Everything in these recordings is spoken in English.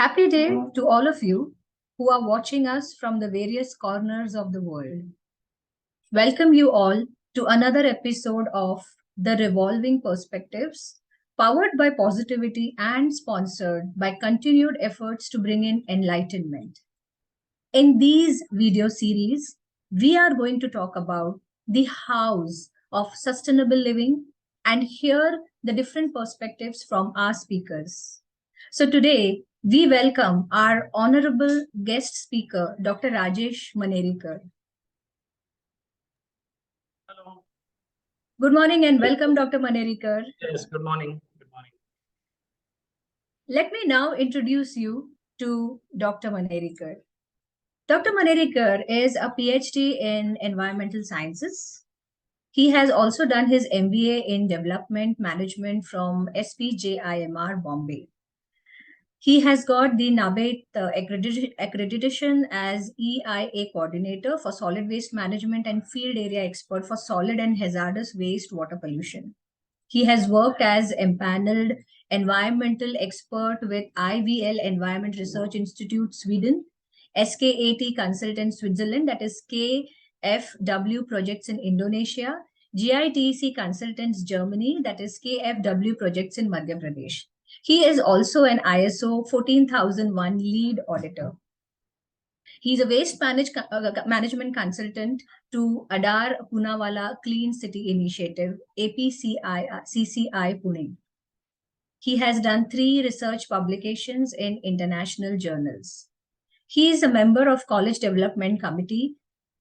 Happy day to all of you who are watching us from the various corners of the world. Welcome you all to another episode of the Revolving Perspectives, powered by positivity and sponsored by continued efforts to bring in enlightenment. In these video series, we are going to talk about the hows of sustainable living and hear the different perspectives from our speakers. So today, we welcome our honorable guest speaker, Dr. Rajesh Manerikar. Hello. Good morning and welcome, Dr. Manerikar. Yes, good morning. Good morning. Let me now introduce you to Dr. Manerikar. Dr. Manerikar is a PhD in environmental sciences. He has also done his MBA in development management from SPJIMR Bombay. He has got the NABET accreditation as EIA coordinator for solid waste management and field area expert for solid and hazardous waste water pollution. He has worked as empaneled environmental expert with IVL Environment Research Institute, Sweden, SKAT Consultant Switzerland, that is KFW Projects in Indonesia, GITC Consultants Germany, that is KFW Projects in Madhya Pradesh. He is also an ISO 14001 lead auditor. He's a waste management consultant to Adar Poonawalla Clean City Initiative, CCI Pune. He has done 3 research publications in international journals. He is a member of College Development Committee,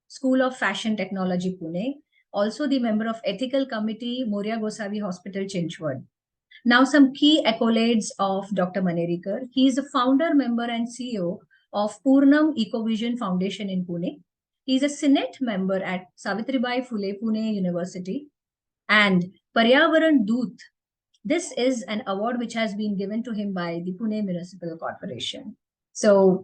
School of Fashion Technology, Pune, also the member of Ethical Committee, Moria Gosavi Hospital, Chinchwad. Now, some key accolades of Dr. Manerikar. He is a founder, member, and CEO of Poornam Ecovision Foundation in Pune. He is a Senate member at Savitribai Phule Pune University and Paryavaran Doot. This is an award which has been given to him by the Pune Municipal Corporation. So,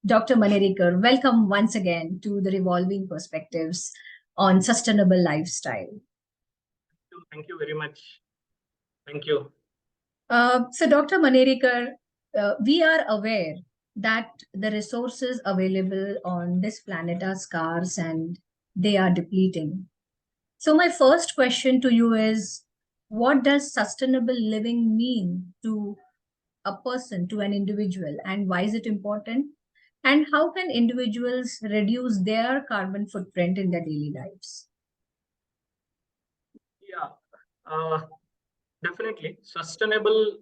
Dr. Manerikar, welcome once again to the Revolving Perspectives on Sustainable Lifestyle. Thank you very much. Thank you. So, Dr. Manerikar, we are aware that the resources available on this planet are scarce and they are depleting. So, my first question to you is, what does sustainable living mean to a person, to an individual, and why is it important? And how can individuals reduce their carbon footprint in their daily lives? Yeah. Definitely, sustainable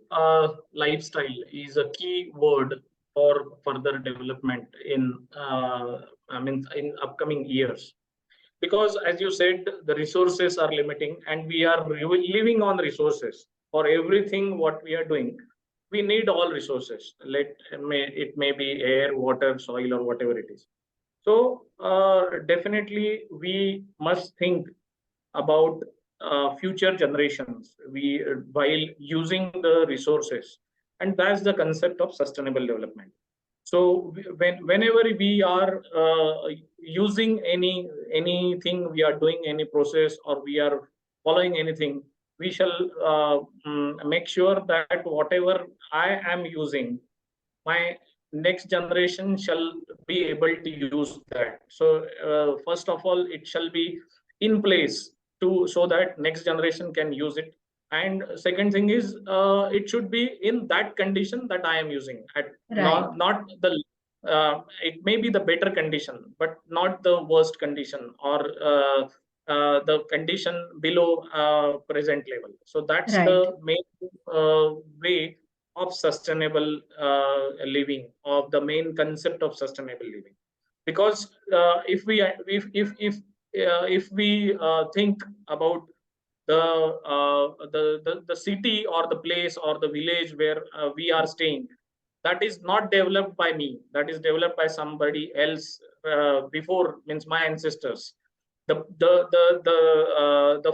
lifestyle is a key word for further development in in upcoming years. Because as you said, the resources are limiting, and we are living on resources for everything. What we are doing, we need all resources. It may be air, water, soil, or whatever it is. So definitely, we must think about future generations while using the resources, and that's the concept of sustainable development. So whenever we are using anything, we are doing any process, or we are following anything, we shall make sure that whatever I am using, my next generation shall be able to use that. So first of all, it shall be in place so that next generation can use it. And second thing is, it should be in that condition that I am using. Not the it may be the better condition, but not the worst condition, or the condition below present level. So that's the main way of sustainable living, of the main concept of sustainable living. Because if we think about the city, or the place, or the village where we are staying, that is not developed by me, that is developed by somebody else before, means my ancestors. The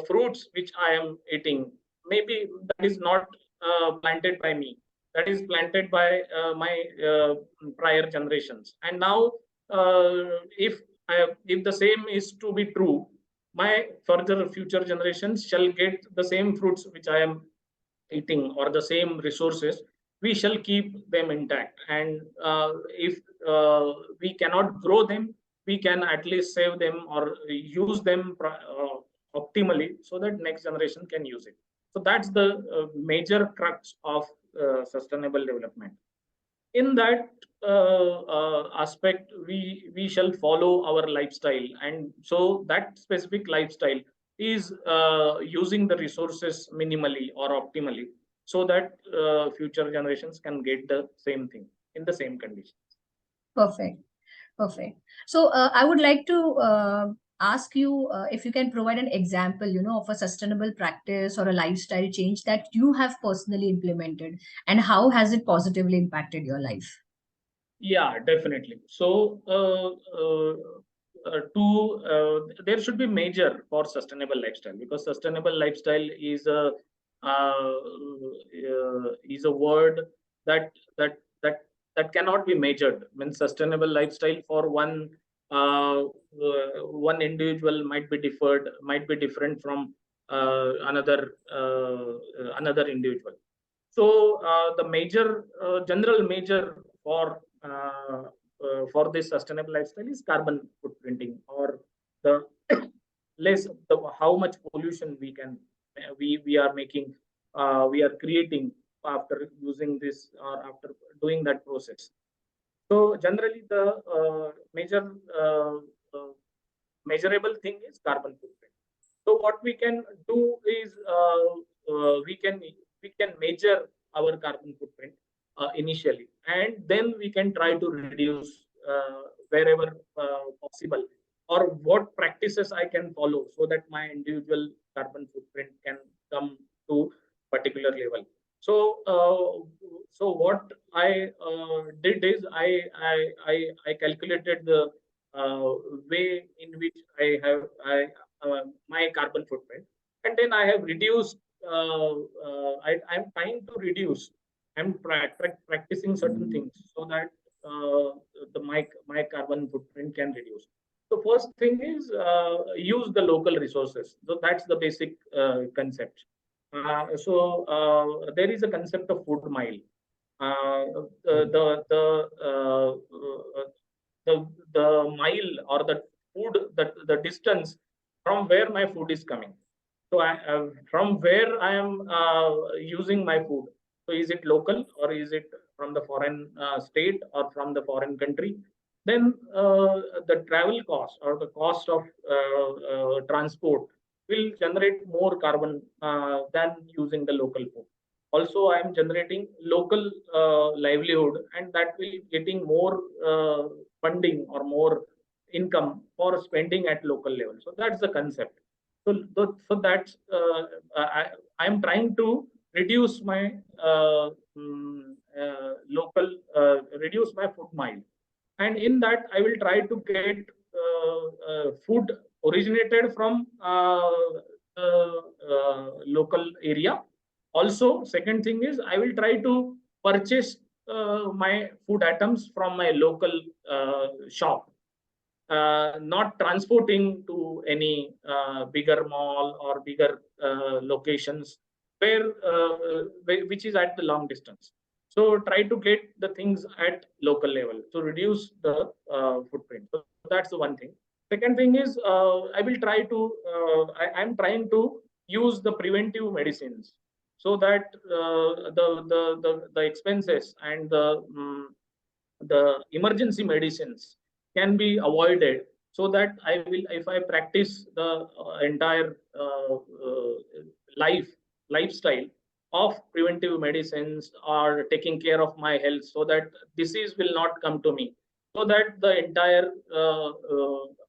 fruits which I am eating, maybe that is not planted by me, that is planted by my prior generations. And now if the same is to be true, my further future generations shall get the same fruits which I am eating, or the same resources we shall keep them intact. And if we cannot grow them, we can at least save them or use them optimally so that next generation can use it. So that's the major crux of sustainable development. In that aspect, we shall follow our lifestyle, and so that specific lifestyle is using the resources minimally or optimally, so that future generations can get the same thing in the same conditions. Perfect. Perfect. So I would like to ask you if you can provide an example, of a sustainable practice or a lifestyle change that you have personally implemented, and how has it positively impacted your life? Yeah, definitely. So, there should be measure for sustainable lifestyle, because sustainable lifestyle is a word that that that that cannot be measured. I mean, sustainable lifestyle for one individual might be different from another individual. So the general measure for this sustainable lifestyle is carbon footprinting, or the how much pollution we are making, we are creating after using this or after doing that process. So generally, the major uh, measurable thing is carbon footprint. So what we can do is we can measure our carbon footprint initially, and then we can try to reduce wherever possible, or what practices I can follow so that my individual carbon footprint can come to particular level. So what I did is I calculated the uh, way in which my carbon footprint, and then I have reduced. I'm trying to reduce. I'm practicing certain things so that my carbon footprint can reduce. So first thing is use the local resources. So that's the basic concept. There is a concept of food mile. Uh, uh, uh, the the mile or the food, the distance from where my food is coming. So from where I am using my food. So is it local, or is it from the foreign state or from the foreign country? Then the travel cost or the cost of transport will generate more carbon than using the local food. Also, I am generating local livelihood, and that will getting more funding or more income for spending at local level. So that's the concept. So that's I am trying to reduce my local reduce my food mile, and in that I will try to get food originated from the local area. Also, second thing is I will try to purchase my food items from my local shop, not transporting to any bigger mall or bigger locations where which is at the long distance. So try to get the things at local level to reduce the footprint. So that's the one thing. Second thing is I will try to I'm trying to use the preventive medicines, so that the expenses and the emergency medicines can be avoided, so that I will, if I practice the entire life lifestyle of preventive medicines or taking care of my health, so that disease will not come to me. So that the entire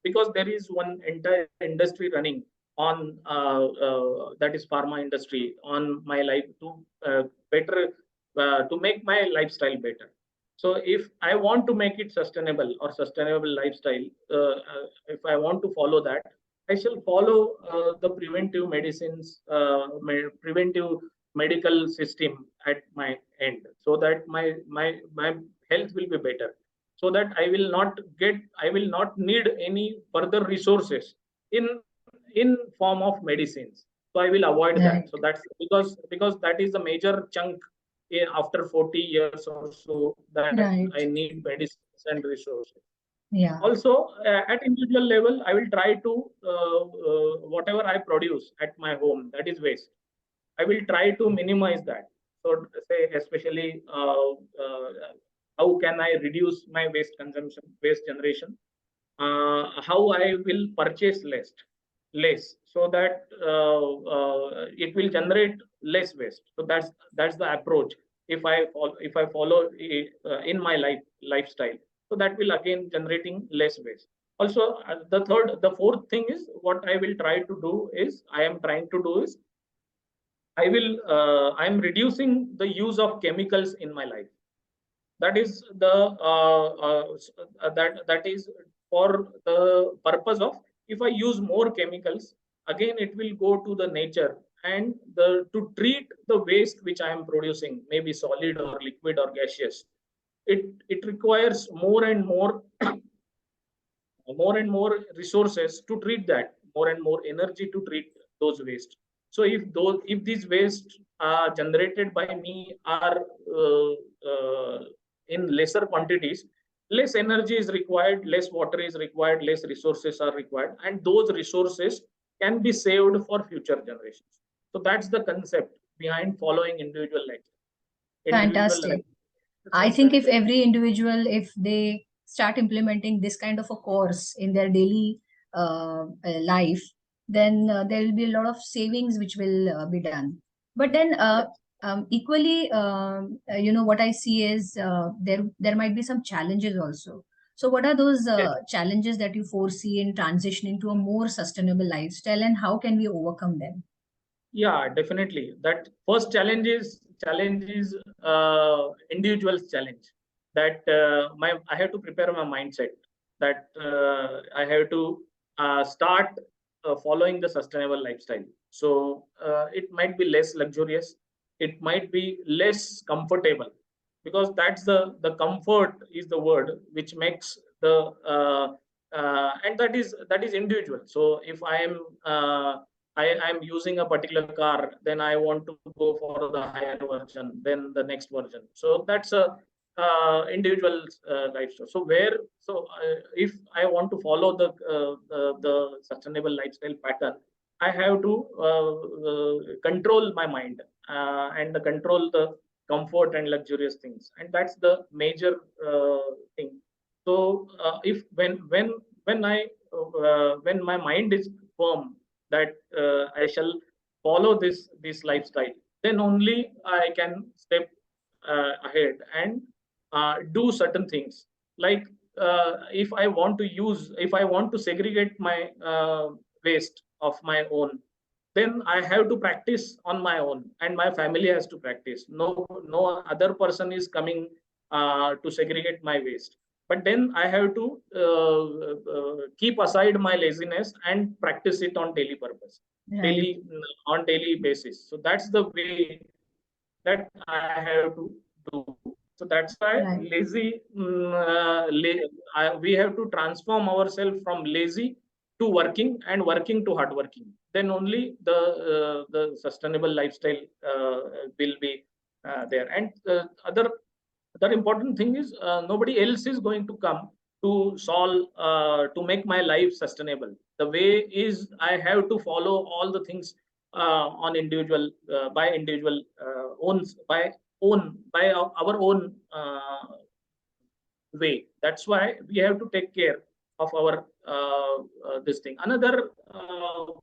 because there is one entire industry running on that is pharma industry on my life to better to make my lifestyle better. So if I want to make it sustainable or sustainable lifestyle, if I want to follow that, I shall follow the preventive medicines, preventive medical system at my end, so that my health will be better. So that I will not need any further resources in form of medicines. So I will avoid that. Right. So that's because that is the major chunk after 40 years or so that Right. I need medicines and resources. Yeah. Also, at individual level, I will try to whatever I produce at my home, that is waste. I will try to minimize that. So, say especially how can I reduce my waste consumption, waste generation? How I will purchase less, so that it will generate less waste. So that's the approach. If I follow in my lifestyle, so that will again generating less waste. Also, the fourth thing is what I will try to do is I am trying to do is I am reducing the use of chemicals in my life. That is the that is for the purpose of, if I use more chemicals, again it will go to the nature, and the to treat the waste which I am producing, maybe solid or liquid or gaseous, it requires more and more resources to treat that, more and more energy to treat those waste. So if these waste generated by me are uh, uh, in lesser quantities, less energy is required, less water is required, less resources are required, and those resources can be saved for future generations. So that's the concept behind following individual Fantastic. I think if sustainable. every individual, if they start implementing this kind of a course in their daily life, then there will be a lot of savings which will be done. But then, Yes. equally, what I see is there might be some challenges also. So, what are those Yes. challenges that you foresee in transitioning to a more sustainable lifestyle, and how can we overcome them? Yeah, definitely. That first challenge is individual's challenge. That my I have to prepare my mindset. That I have to start following the sustainable lifestyle. So it might be less luxurious. It might be less comfortable, because that's the comfort is the word which makes the and that is individual. So if I am I'm using a particular car, then I want to go for the higher version, then the next version. So that's a individual lifestyle. If I want to follow the sustainable lifestyle pattern, I have to control my mind and control the comfort and luxurious things, and that's the major thing. So if when I when my mind is firm that I shall follow this lifestyle, then only I can step ahead and do certain things. Like if I want to segregate my waste of my own, then I have to practice on my own, and my family has to practice. No other person is coming to segregate my waste. But then I have to keep aside my laziness and practice it on daily purpose, Right, daily on daily basis. So that's the way that I have to do. So that's why right, we have to transform ourselves from lazy to working, and working to hardworking. Then only the sustainable lifestyle will be there. And other important thing is nobody else is going to come to solve to make my life sustainable. The way is I have to follow all the things on individual by individual owns by our own way. That's why we have to take care of our this thing. Another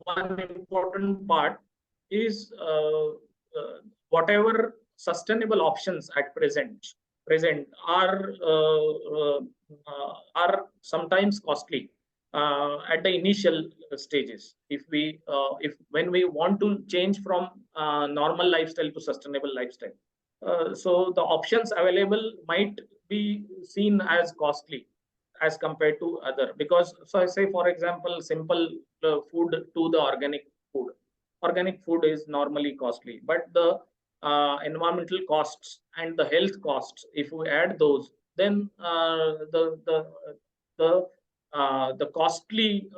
one important part is whatever sustainable options at present are sometimes costly at the initial stages. If when we want to change from normal lifestyle to sustainable lifestyle, so the options available might be seen as costly as compared to other. Because so I say, for example, simple food to the organic food is normally costly, but the environmental costs and the health costs, if we add those, then the costly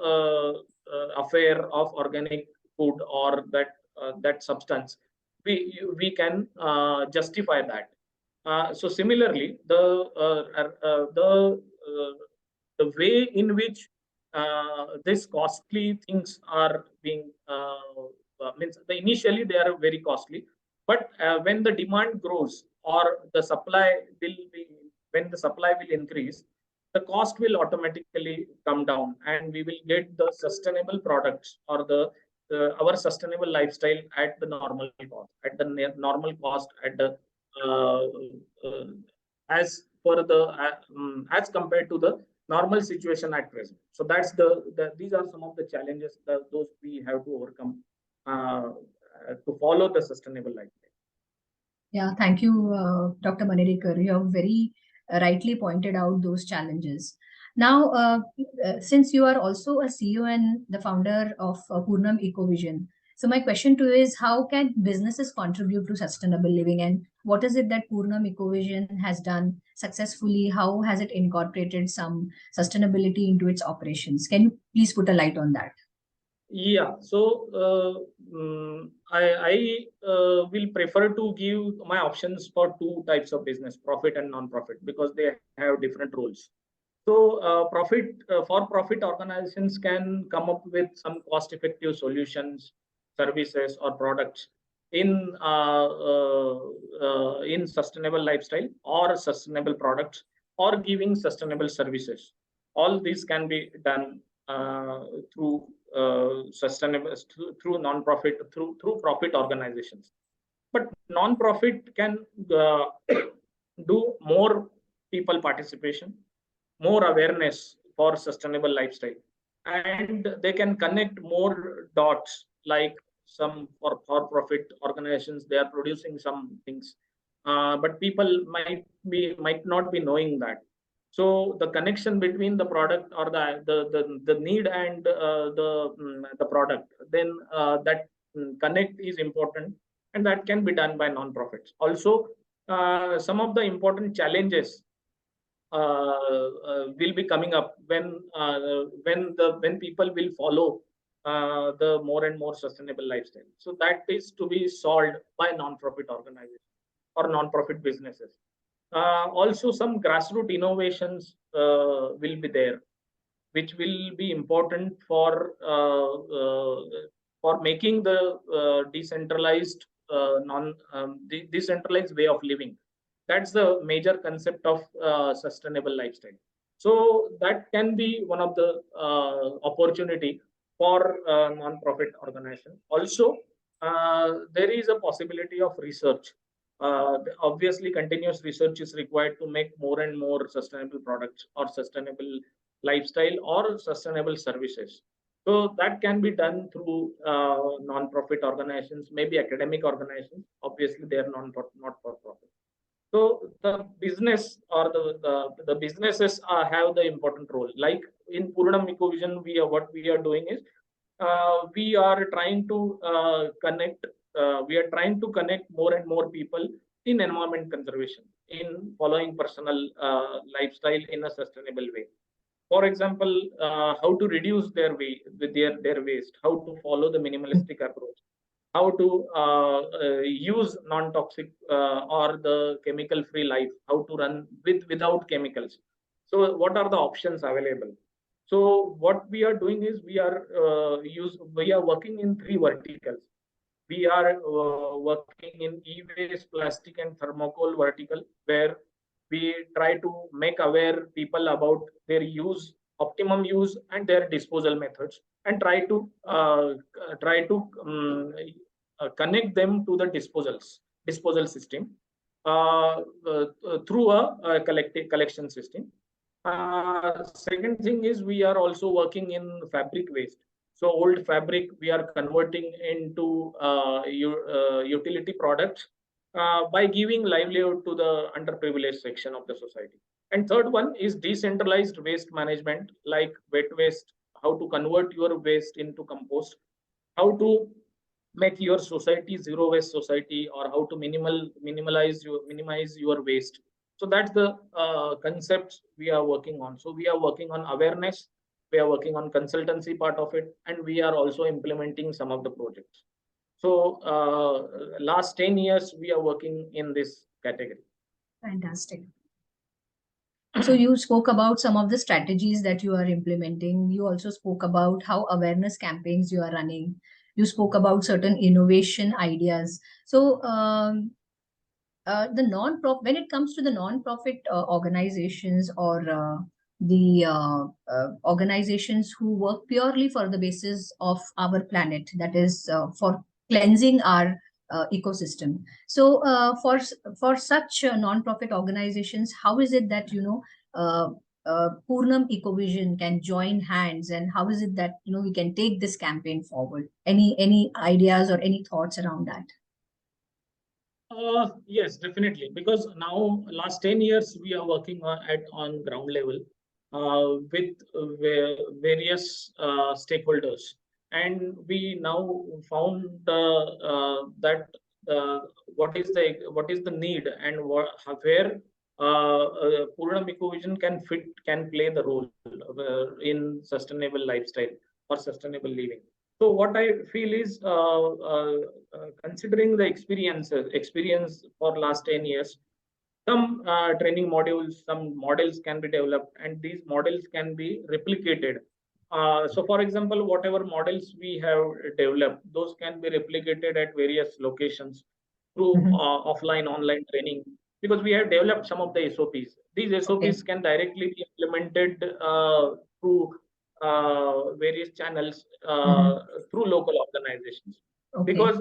affair of organic food, or that substance, we can justify that. So similarly, the way in which these costly things are being means initially they are very costly, but when the demand grows or the supply will be when the supply will increase, the cost will automatically come down, and we will get the sustainable products or the our sustainable lifestyle at the normal cost, at the normal cost, at the uh, uh, as per the as compared to the normal situation at present. So that's these are some of the challenges that those we have to overcome to follow the sustainable lifestyle. Yeah, thank you, Dr. Manerikar. You have very rightly pointed out those challenges. Now, since you are also a CEO and the founder of Poornam Ecovision, so my question to you is, how can businesses contribute to sustainable living, and what is it that Poornam Ecovision has done successfully? How has it incorporated some sustainability into its operations? Can you please put a light on that? Yeah, so I will prefer to give my options for two types of business, profit and non-profit, because they have different roles. So, for-profit organizations can come up with some cost-effective solutions, services, or products in in sustainable lifestyle or sustainable products or giving sustainable services. All these can be done through sustainable through non-profit through profit organizations. But non-profit can do more people participation, more awareness for sustainable lifestyle, and they can connect more dots, like some for-profit organizations they are producing some things, but people might not be knowing that. So the connection between the product or the need and the product, then that connect is important, and that can be done by non-profits also. Some of the important challenges will be coming up when people will follow the more and more sustainable lifestyle. So that is to be solved by non-profit organizations or non-profit businesses. Also, some grassroots innovations will be there, which will be important for making the decentralized non decentralized way of living. That's the major concept of sustainable lifestyle. So that can be one of the opportunity for non-profit organization. Also, there is a possibility of research. Obviously, continuous research is required to make more and more sustainable products or sustainable lifestyle or sustainable services. So that can be done through non-profit organizations, maybe academic organizations. Obviously, they are not for profit. So the business or the businesses have the important role. Like in Poornam Ecovision, what we are doing is we are trying to connect. We are trying to connect more and more people in environment conservation, in following personal lifestyle in a sustainable way. For example, how to reduce their waste, how to follow the minimalistic approach, how to use non-toxic or the chemical-free life, how to run without chemicals. So, what are the options available? So, what we are doing is we are working in three verticals. We are working in e-waste, plastic, and thermocol vertical, where we try to make aware people about their use, optimum use, and their disposal methods, and try to connect them to the disposal system through a collective collection system. Second thing is we are also working in fabric waste. So old fabric we are converting into utility products by giving livelihood to the underprivileged section of the society. And third one is decentralized waste management, like wet waste, how to convert your waste into compost, how to make your society zero waste society, or how to minimize your waste. So that's the concepts we are working on. So we are working on awareness, we are working on consultancy part of it, and we are also implementing some of the projects. So last 10 years, we are working in this category. Fantastic. So you spoke about some of the strategies that you are implementing. You also spoke about how awareness campaigns you are running. You spoke about certain innovation ideas. So the non-profit, when it comes to the non-profit organizations or the organizations who work purely for the basis of our planet, that is for cleansing our ecosystem. So for such non-profit organizations, how is it that uh, Poornam Ecovision can join hands, and how is it that we can take this campaign forward? Any ideas or any thoughts around that? Yes, definitely. Because now, last 10 years, we are working on ground level with various stakeholders, and we now found that what is the need, and where Purnam Ecovision can play the role in sustainable lifestyle or sustainable living. So what I feel is, considering the experience for last 10 years, some training modules, some models can be developed, and these models can be replicated. So, for example, whatever models we have developed, those can be replicated at various locations through Mhm. offline, online training, because we have developed some of the SOPs. These Okay. SOPs can directly be implemented through various channels Mhm. through local organizations. Okay. Because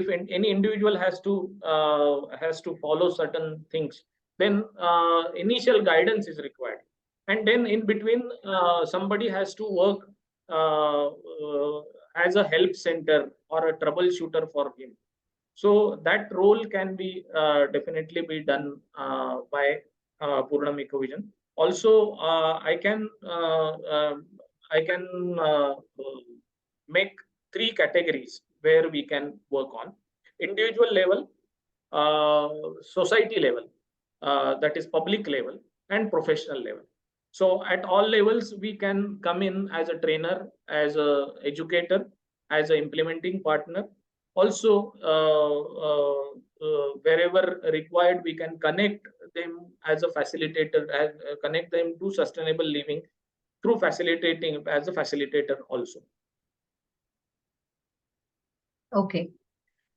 if any individual has to follow certain things, then initial guidance is required, and then in between somebody has to work as a help center or a troubleshooter for him. So that role can be definitely be done by Purnam Ecovision. Also, I can make three categories where we can work on: individual level, society level, that is public level, and professional level. So at all levels, we can come in as a trainer, as a educator, as an implementing partner. Also, wherever required, we can connect them as a facilitator, connect them to sustainable living through facilitating as a facilitator also. Okay.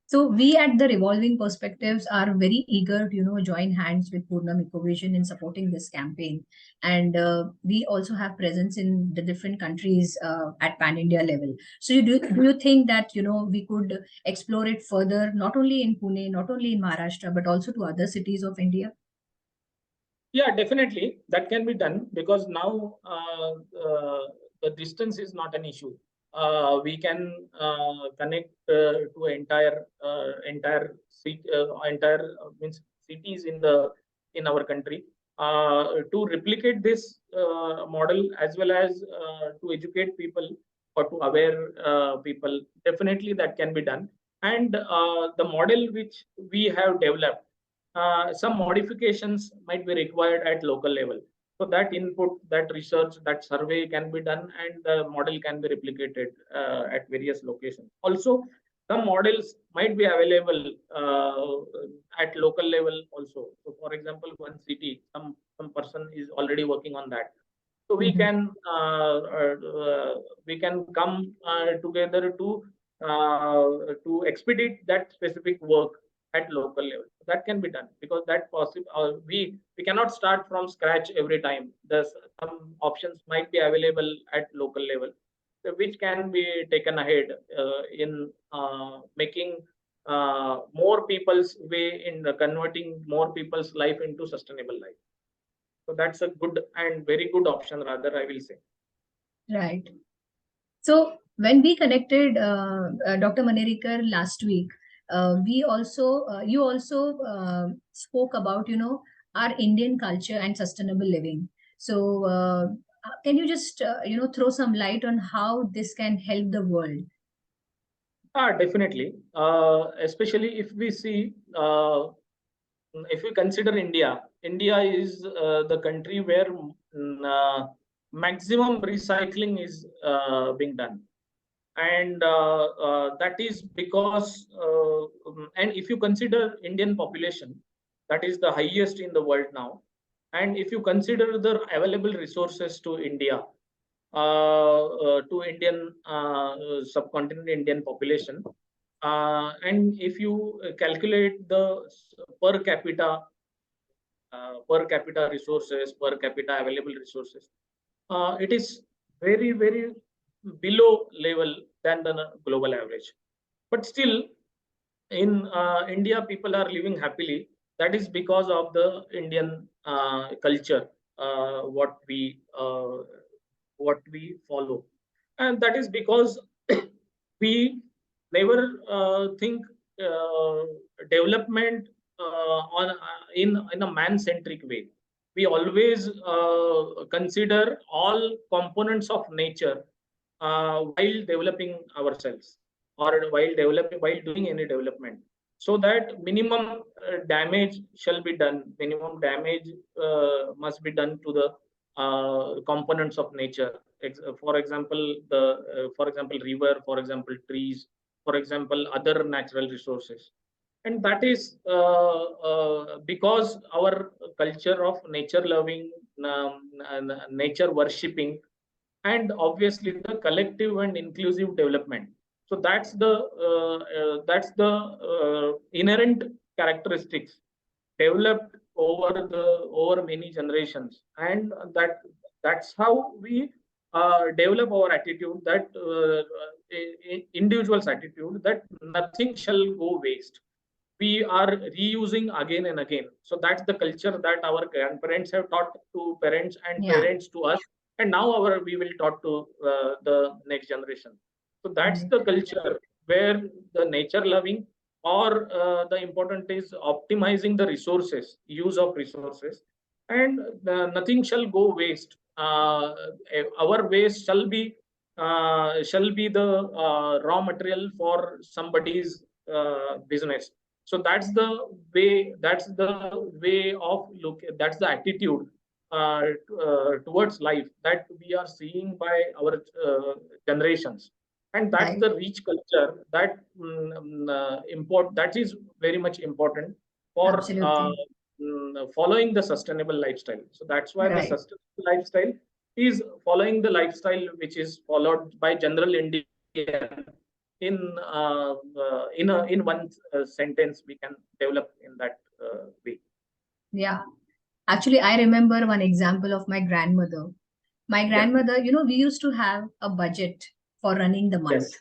So we at the Revolving Perspectives are very eager to, join hands with Poornam Ecovision in supporting this campaign. And we also have presence in the different countries at pan-India level. So do you think that, we could explore it further, not only in Pune, not only in Maharashtra, but also to other cities of India? Yeah, definitely that can be done, because now the distance is not an issue. We can connect to entire means cities in our country to replicate this model, as well as to educate people or to aware people. Definitely that can be done, and the model which we have developed, some modifications might be required at local level. So that input, that research, that survey can be done, and the model can be replicated at various locations. Also, some models might be available at local level also. So, for example, one city, some person is already working on that. So Mhm. we can come together to expedite that specific work at local level. That can be done, because that possible we cannot start from scratch every time. There's some options might be available at local level, which can be taken ahead in making more people's way in converting more people's life into sustainable life. So that's a good and very good option, rather, I will say. Right. So when we connected, Dr. Manerikar last week, you also spoke about, our Indian culture and sustainable living. So can you just, throw some light on how this can help the world? Definitely. Especially if we see, if we consider India, India is the country where maximum recycling is being done. and that is because and if you consider Indian population, that is the highest in the world now, and if you consider the available resources to India, to Indian subcontinent Indian population, and if you calculate the per capita resources, per capita available resources, it is very, very below level than the global average. But still, in India, people are living happily. That is because of the Indian culture, what we follow, and that is because we never think uh, development on in a man-centric way. We always consider all components of nature while developing ourselves, or while doing any development, so that minimum damage shall be done. Minimum damage must be done to the components of nature. For example, river, for example trees, for example other natural resources. And that is because our culture of nature loving, nature worshipping, and obviously the collective and inclusive development. So that's the inherent characteristics developed over many generations, and that's how we develop our attitude, that individual's attitude, that nothing shall go waste. We are reusing again and again. So that's the culture that our grandparents have taught to parents, and Yeah. parents to us, and now we will taught to the next generation. So that's Right. the culture where the nature loving, or the important is optimizing the resources, use of resources, and nothing shall go waste. Our waste shall be the raw material for somebody's business. So that's the way of look, that's the attitude towards life that we are seeing by our generations. And that's Right. the rich culture that that is very much important for Absolutely. following the sustainable lifestyle. So that's why the Right. sustainable lifestyle is following the lifestyle which is followed by general Indian. In one sentence, we can develop in that way. Yeah. Actually, I remember one example of my grandmother. My Yeah. grandmother, we used to have a budget for running the month, Yes.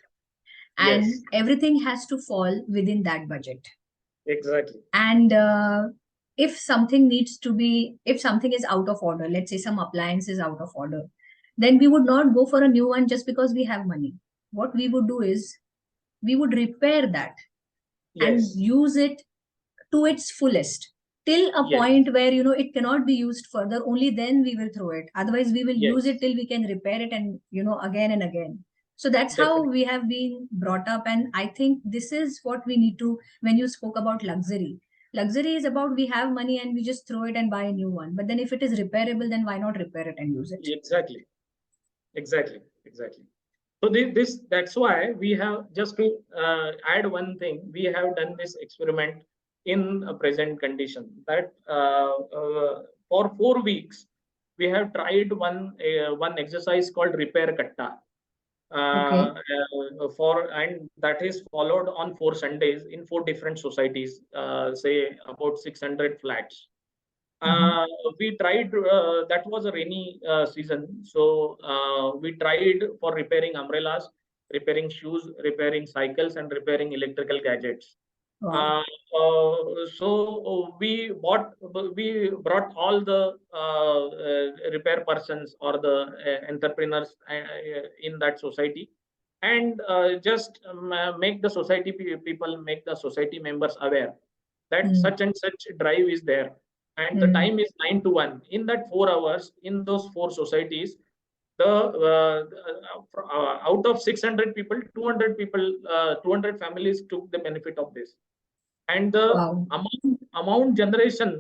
and Yes. everything has to fall within that budget. Exactly. And if something is out of order, let's say some appliance is out of order, then we would not go for a new one just because we have money. What we would do is we would repair that and Yes. use it to its fullest till a Yes. point where it cannot be used further. Only then we will throw it. Otherwise we will use it Yes. till we can repair it, and again and again. So that's how Definitely. we have been brought up, and I think this is what we need to. When you spoke about luxury is about we have money and we just throw it and buy a new one. But then if it is repairable, then why not repair it and use it? Exactly. Exactly. Exactly. So this that's why we have, just to add one thing, we have done this experiment in a present condition, that for 4 weeks we have tried one exercise called repair katta, Okay. for and that is followed on 4 Sundays in 4 different societies, say about 600 flats. Mhm. uh, we tried, that was a rainy season, so we tried for repairing umbrellas, repairing shoes, repairing cycles, and repairing electrical gadgets. Wow. uh, so we brought all the repair persons, or the entrepreneurs in that society, and just make the people, make the society members aware that Mm. such and such drive is there, and the Mm. time is 9 to 1. In that 4 hours, in those 4 societies, the out of 600 people, 200 people, 200 families took the benefit of this. And the Wow. amount generation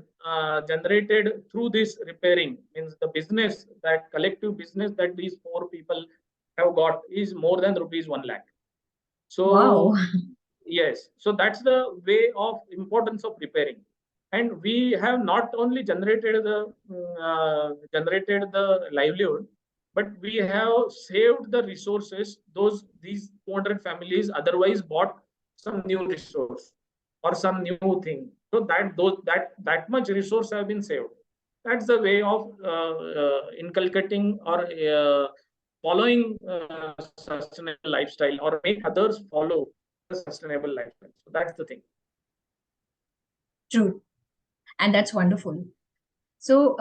generated through this repairing, means the business, that collective business that these four people have got is more than rupees 1 lakh. Wow. So yes, so that's the way of importance of repairing. And we have not only generated the livelihood, but we have saved the resources. These 200 families otherwise bought some new resource or some new thing. So that much resource have been saved. That's the way of inculcating or following sustainable lifestyle, or make others follow the sustainable lifestyle. So that's the thing. True. And that's wonderful. So,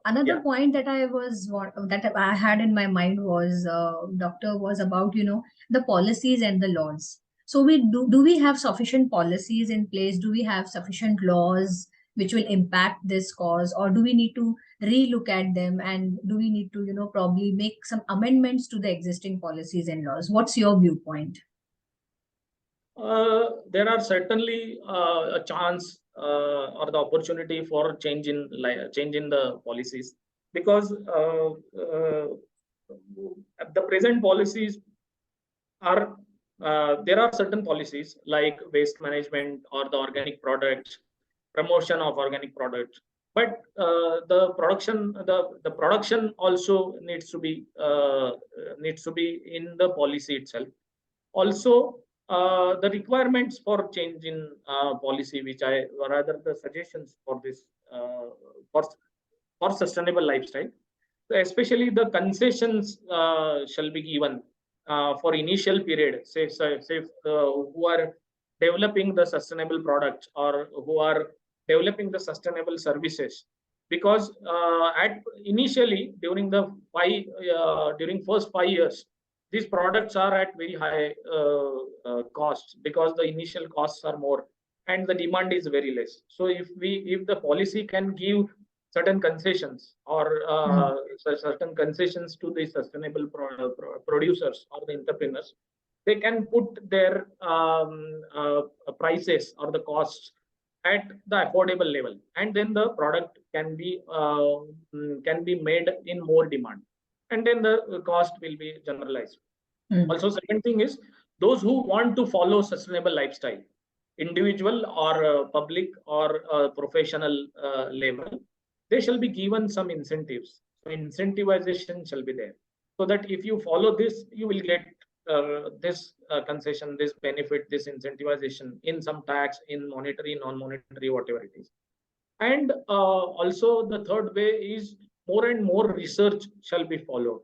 another Yeah. point that I had in my mind was, doctor, was about, the policies and the laws. So do we have sufficient policies in place? Do we have sufficient laws which will impact this cause, or do we need to relook at them, and do we need to, probably make some amendments to the existing policies and laws? What's your viewpoint? There are certainly a chance or the opportunity for change in the policies, because the present policies are there are certain policies like waste management or the organic products, promotion of organic products, but the production also needs to be in the policy itself. Also, the requirements for change in policy, which I, or rather the suggestions for this for sustainable lifestyle. So especially the concessions shall be given for initial period, say who are developing the sustainable products or who are developing the sustainable services, because at initially during first 5 years, these products are at very high costs, because the initial costs are more and the demand is very less. So if the policy can give certain concessions or Hmm. certain concessions to the sustainable producers or the entrepreneurs, they can put their prices or the costs at the affordable level, and then the product can be made in more demand, and then the cost will be generalized. Hmm. Also, second thing is, those who want to follow sustainable lifestyle, individual or public or professional level, they shall be given some incentives. So incentivization shall be there, so that if you follow this, you will get this concession, this benefit, this incentivization in some tax, in monetary, non-monetary, whatever it is. And also the third way is, more and more research shall be followed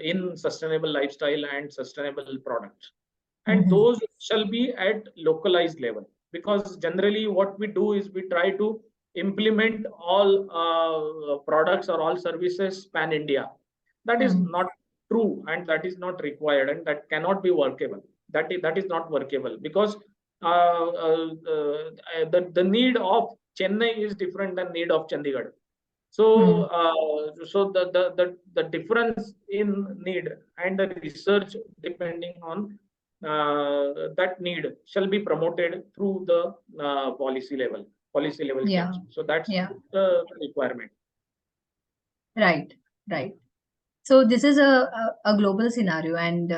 in sustainable lifestyle and sustainable products, and Mhm. those shall be at localized level, because generally what we do is we try to implement all products or all services pan India. That is Hmm. not true, and that is not required, and that cannot be workable. That is not workable, because the need of Chennai is different than need of Chandigarh. So, Hmm. the difference in need and the research depending on that need shall be promoted through the policy level Yeah. change. So that's Yeah. the requirement. Right. Right. So this is a global scenario, and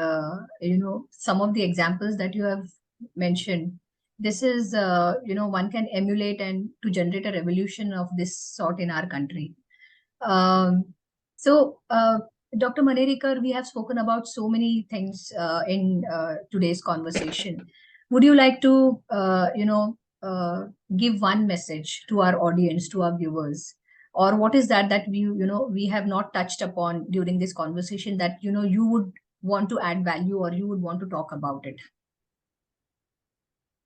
some of the examples that you have mentioned. This is one can emulate and to generate a revolution of this sort in our country. Um, so, Dr. Manerikar, we have spoken about so many things in today's conversation. Would you like to, give one message to our audience, to our viewers, or what is that we have not touched upon during this conversation that you would want to add value, or you would want to talk about it?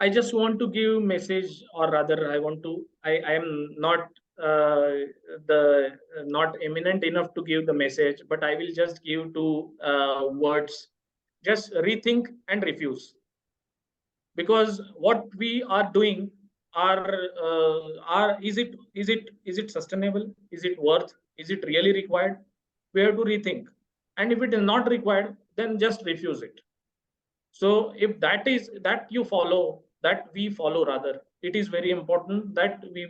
I just want to give message, or rather, I am not the not eminent enough to give the message, but I will just give two words: just rethink and refuse. Because what we are doing are is it sustainable? Is it worth? Is it really required? We have to rethink, and if it is not required, then just refuse it. So if that we follow, rather, it is very important that we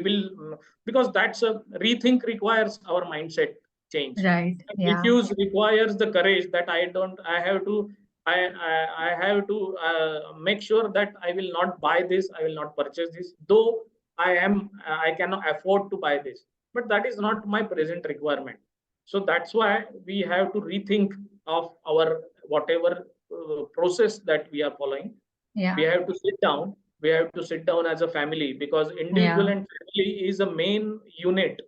will, because that's a rethink requires our mindset. change. Right. And Yeah. refuse requires the courage that I have to, I have to make sure that I will not buy this, I will not purchase this, though I cannot afford to buy this, but that is not my present requirement. So that's why we have to rethink of our whatever process that we are following. Yeah. We have to sit down, we have to sit down as a family, because individual Yeah. and family is a main unit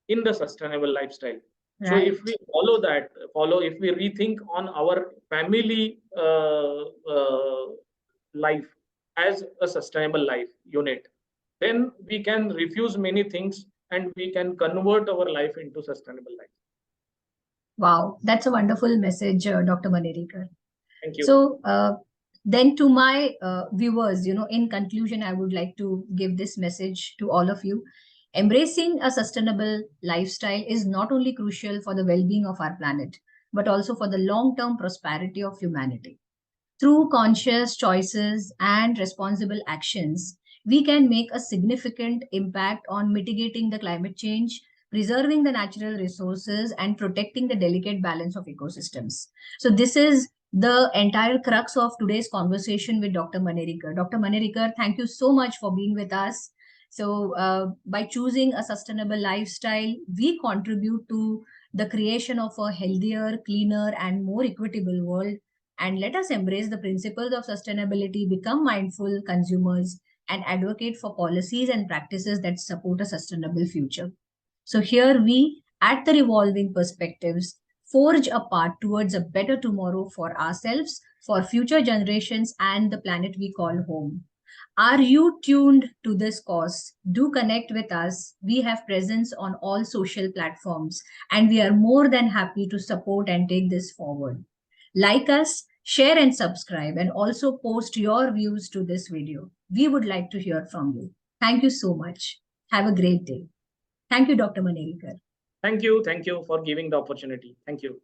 in the sustainable lifestyle. So Right. if we follow, if we rethink on our family life as a sustainable life unit, then we can refuse many things and we can convert our life into sustainable life. Wow. That's a wonderful message, Dr. Manerikar. Thank you. So, then to my viewers, in conclusion, I would like to give this message to all of you. Embracing a sustainable lifestyle is not only crucial for the well being of our planet, but also for the long term prosperity of humanity. Through conscious choices and responsible actions, we can make a significant impact on mitigating the climate change, preserving the natural resources, and protecting the delicate balance of ecosystems. So, this is the entire crux of today's conversation with Dr. Manerikar. Dr. Manerikar, thank you so much for being with us. So, by choosing a sustainable lifestyle, we contribute to the creation of a healthier, cleaner, and more equitable world. And let us embrace the principles of sustainability, become mindful consumers, and advocate for policies and practices that support a sustainable future. So, here we, at the Revolving Perspectives, forge a path towards a better tomorrow for ourselves, for future generations, and the planet we call home. Are you tuned to this cause? Do connect with us. We have presence on all social platforms, and we are more than happy to support and take this forward. Like us, share and subscribe, and also post your views to this video. We would like to hear from you. Thank you so much. Have a great day. Thank you, Dr. Manerikar. Thank you for giving the opportunity. Thank you.